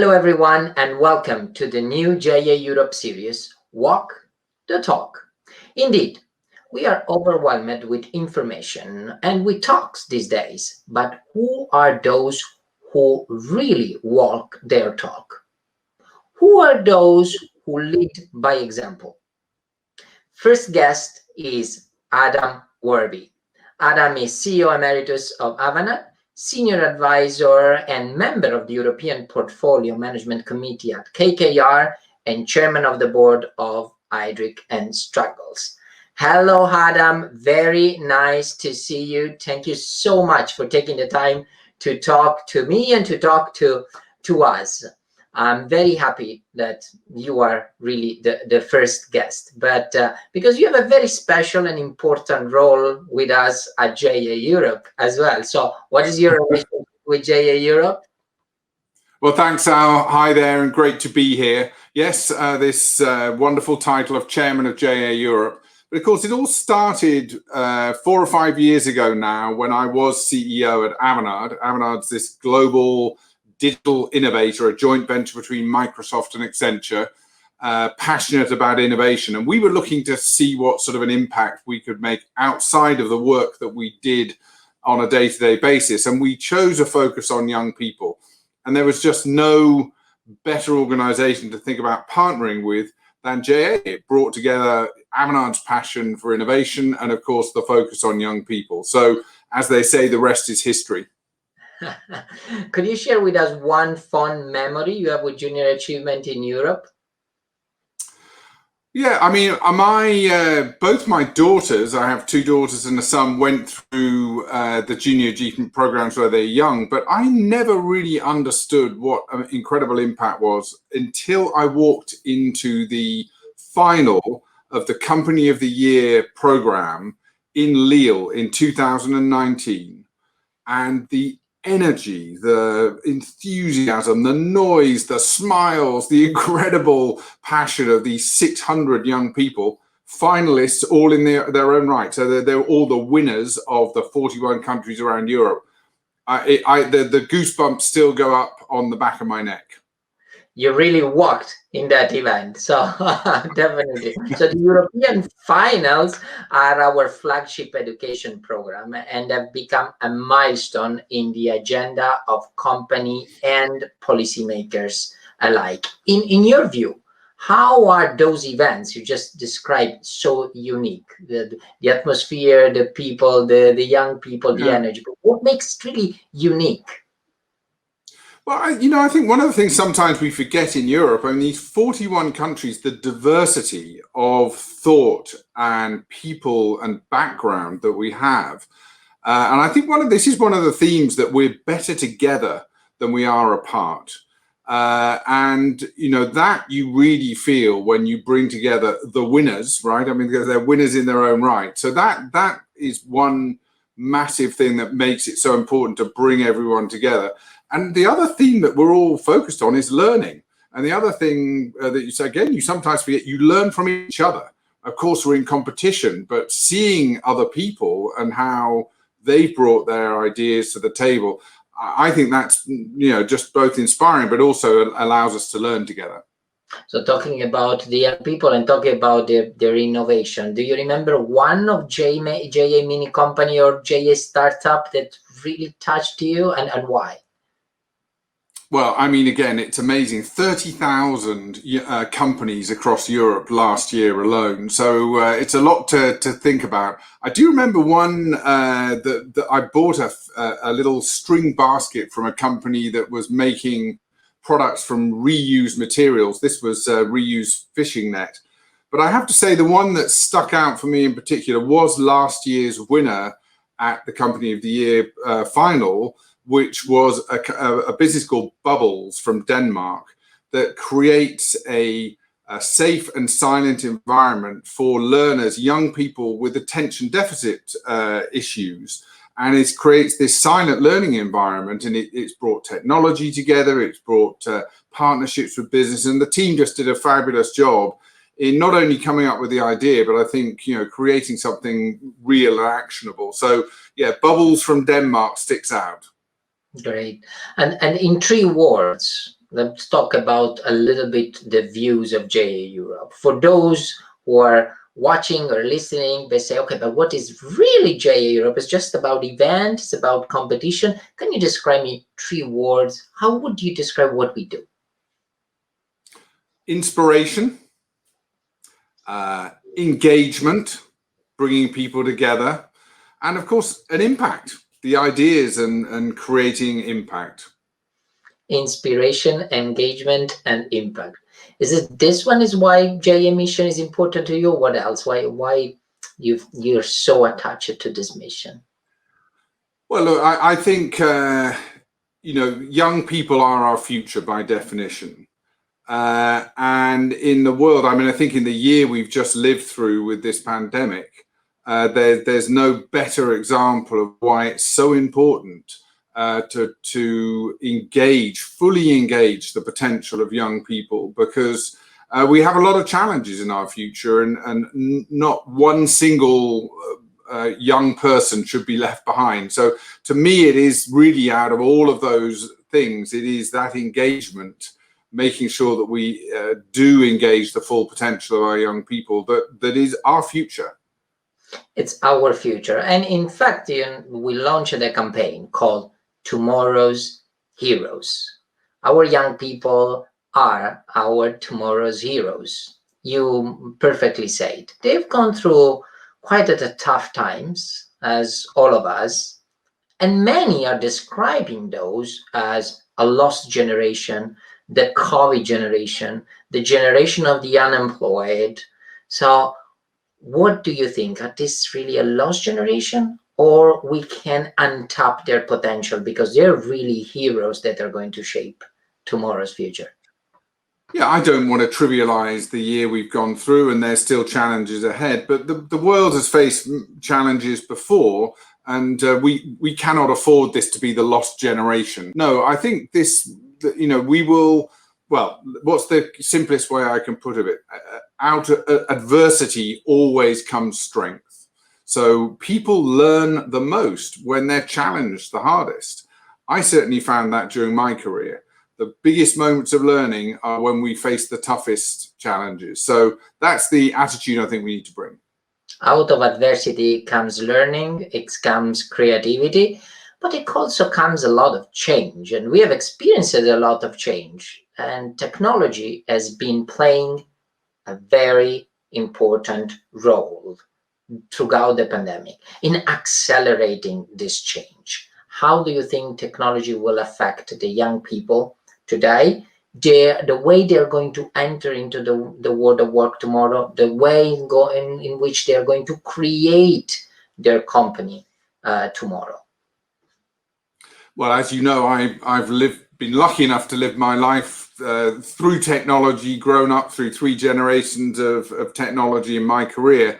Hello everyone and welcome to the new JA Europe series, Walk the Talk. Indeed, we are overwhelmed with information and with talks these days, but who are those who really walk their talk? Who are those who lead by example? First guest is Adam Warby. Adam is CEO Emeritus of Avanade, Senior Advisor and member of the European Portfolio Management Committee at KKR, and Chairman of the Board of Idric and Struggles. Hello, Adam. Very nice to see you. Thank you so much for taking the time to talk to me and to talk to us. I'm very happy that you are really the first guest, but because you have a very special and important role with us at JA Europe as well. So what is your relationship with JA Europe? Well, thanks, Al. Hi there, and great to be here. Yes, this wonderful title of Chairman of JA Europe. But of course, it all started 4 or 5 years ago now when I was CEO at Avanade. Avanade's this global digital innovator, a joint venture between Microsoft and Accenture, passionate about innovation. And we were looking to see what sort of an impact we could make outside of the work that we did on a day-to-day basis. And we chose a focus on young people. And there was just no better organization to think about partnering with than JA. It brought together Avanade's passion for innovation and, of course, the focus on young people. So, as they say, the rest is history. Could you share with us one fond memory you have with junior achievement in Europe? Yeah, I mean, both my daughters, I have 2 daughters and a son, went through the junior achievement programs where they're young, but I never really understood what an incredible impact was until I walked into the final of the Company of the Year program in Lille in 2019. And the energy, the enthusiasm, the noise, the smiles, the incredible passion of these 600 young people, finalists all in their own right. So they're all the winners of the 41 countries around Europe. The goosebumps still go up on the back of my neck. You really walked in that event, so definitely. So the European finals are our flagship education program and have become a milestone in the agenda of company and policymakers alike. In your view, how are those events you just described so unique? The atmosphere, the people, the young people, the energy. What makes it really unique? Well, I think one of the things sometimes we forget in Europe, I mean, these 41 countries, the diversity of thought and people and background that we have. And I think this is one of the themes, that we're better together than we are apart. And, that you really feel when you bring together the winners, right? I mean, because they're winners in their own right. So that is one massive thing that makes it so important to bring everyone together. And the other theme that we're all focused on is learning. And the other thing that you say, again, you sometimes forget, you learn from each other. Of course, we're in competition, but seeing other people and how they've brought their ideas to the table, I think that's, just both inspiring, but also allows us to learn together. So talking about the young people and talking about their innovation, do you remember one of JA mini company or JA startup that really touched you, and why? Well, I mean, again, it's amazing. 30,000 companies across Europe last year alone. So it's a lot to think about. I do remember one that I bought a little string basket from a company that was making products from reused materials. This was a reused fishing net. But I have to say, the one that stuck out for me in particular was last year's winner at the Company of the Year final, which was a business called Bubbles from Denmark that creates a safe and silent environment for learners, young people with attention deficit issues. And it creates this silent learning environment, and it's brought technology together, it's brought partnerships with business, and the team just did a fabulous job in not only coming up with the idea, but I think, creating something real and actionable. So yeah, Bubbles from Denmark sticks out. Great. And in 3 words, let's talk about a little bit the views of JA Europe. For those who are watching or listening, they say, okay, but what is really JA Europe? It's just about events, it's about competition. Can you describe me 3 words? How would you describe what we do? Inspiration, engagement, bringing people together, and of course, an impact, the ideas and creating impact. Inspiration, engagement, and impact. Is it this one is why JA mission is important to you? What else? Why you're so attached to this mission? Well, look, I think young people are our future by definition. And in the world, I mean, I think in the year we've just lived through with this pandemic, there's no better example of why it's so important to fully engage the potential of young people, because we have a lot of challenges in our future, and not one single young person should be left behind. So to me, it is really, out of all of those things, it is that engagement, making sure that we do engage the full potential of our young people, that is our future. It's our future. And in fact, we launched a campaign called Tomorrow's Heroes. Our young people are our tomorrow's heroes. You perfectly said. They've gone through quite a tough times, as all of us, and many are describing those as a lost generation, the COVID generation, the generation of the unemployed. So what do you think? Are this really a lost generation, or we can untap their potential because they're really heroes that are going to shape tomorrow's future? Yeah, I don't want to trivialize the year we've gone through, and there's still challenges ahead, but the world has faced challenges before, and we cannot afford this to be the lost generation. No, I think this, we will, well, what's the simplest way I can put it? Out of adversity always comes strength. So people learn the most when they're challenged the hardest. I certainly found that during my career. The biggest moments of learning are when we face the toughest challenges. So that's the attitude I think we need to bring. Out of adversity comes learning, it comes creativity, but it also comes a lot of change. And we have experienced a lot of change. And technology has been playing a very important role throughout the pandemic in accelerating this change. How do you think technology will affect the young people today, the way they're going to enter into the world of work tomorrow, the way in which they're going to create their company tomorrow? Well, as you know, I've been lucky enough to live my life through technology, grown up through 3 generations of technology in my career.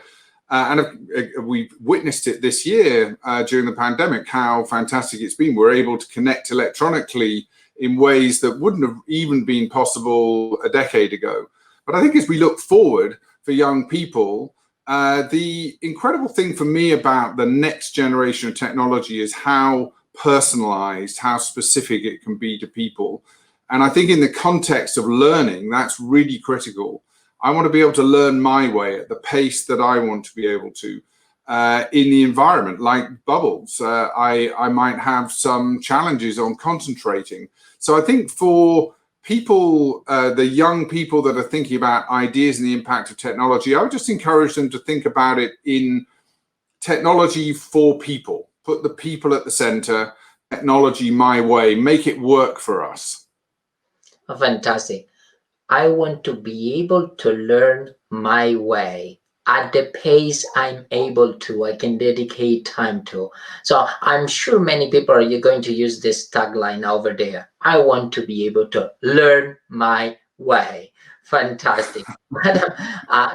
And we've witnessed it this year during the pandemic, how fantastic it's been. We're able to connect electronically in ways that wouldn't have even been possible a decade ago. But I think as we look forward for young people, the incredible thing for me about the next generation of technology is how personalized, how specific it can be to people. And I think in the context of learning, that's really critical. I want to be able to learn my way at the pace that I want to be able to. In the environment, like bubbles, I might have some challenges on concentrating. So I think for people, the young people that are thinking about ideas and the impact of technology, I would just encourage them to think about it in technology for people. Put the people at the center, technology my way, make it work for us. Oh, fantastic. I want to be able to learn my way at the pace I'm able to, I can dedicate time to. So I'm sure many people are going to use this tagline over there. I want to be able to learn my way. Fantastic. Madam,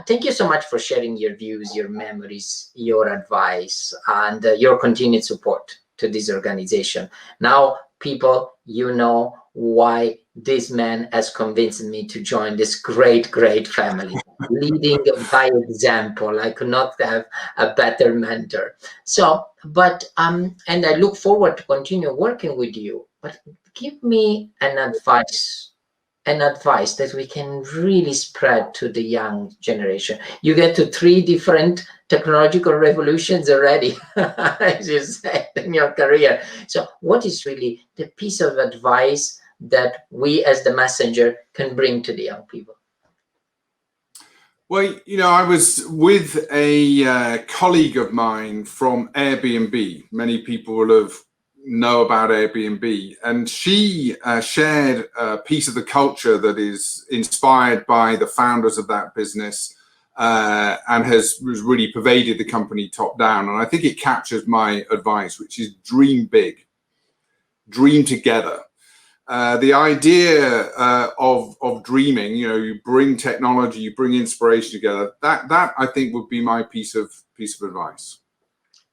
thank you so much for sharing your views, your memories, your advice, and your continued support to this organization. Now, people, you know why this man has convinced me to join this great family, leading by example. I could not have a better mentor. So, but and I look forward to continue working with you. But give me an advice and advice that we can really spread to the young generation. You get to 3 different technological revolutions already, as you said, in your career. So what is really the piece of advice that we as the messenger can bring to the young people? Well, I was with a colleague of mine from Airbnb. Many people will have know about Airbnb, and she shared a piece of the culture that is inspired by the founders of that business, and has really pervaded the company top down. And I think it captures my advice, which is dream big, dream together. The idea of dreaming, you bring technology, you bring inspiration together. That I think would be my piece of advice.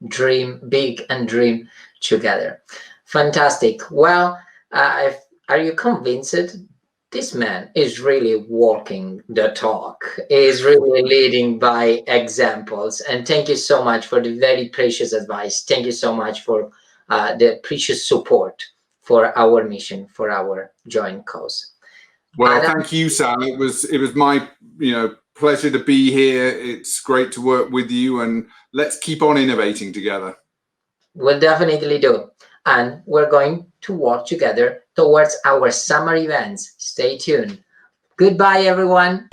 Dream big and dream together. Fantastic. Well, are you convinced this man is really walking the talk, is really leading by examples? And thank you so much for the very precious advice. Thank you so much for the precious support for our mission, for our joint cause. Well, Adam, thank you, Sam. It was my pleasure to be here. It's great to work with you, and let's keep on innovating together. we'll definitely do. And we're going to walk together towards our summer events. Stay tuned. Goodbye, everyone.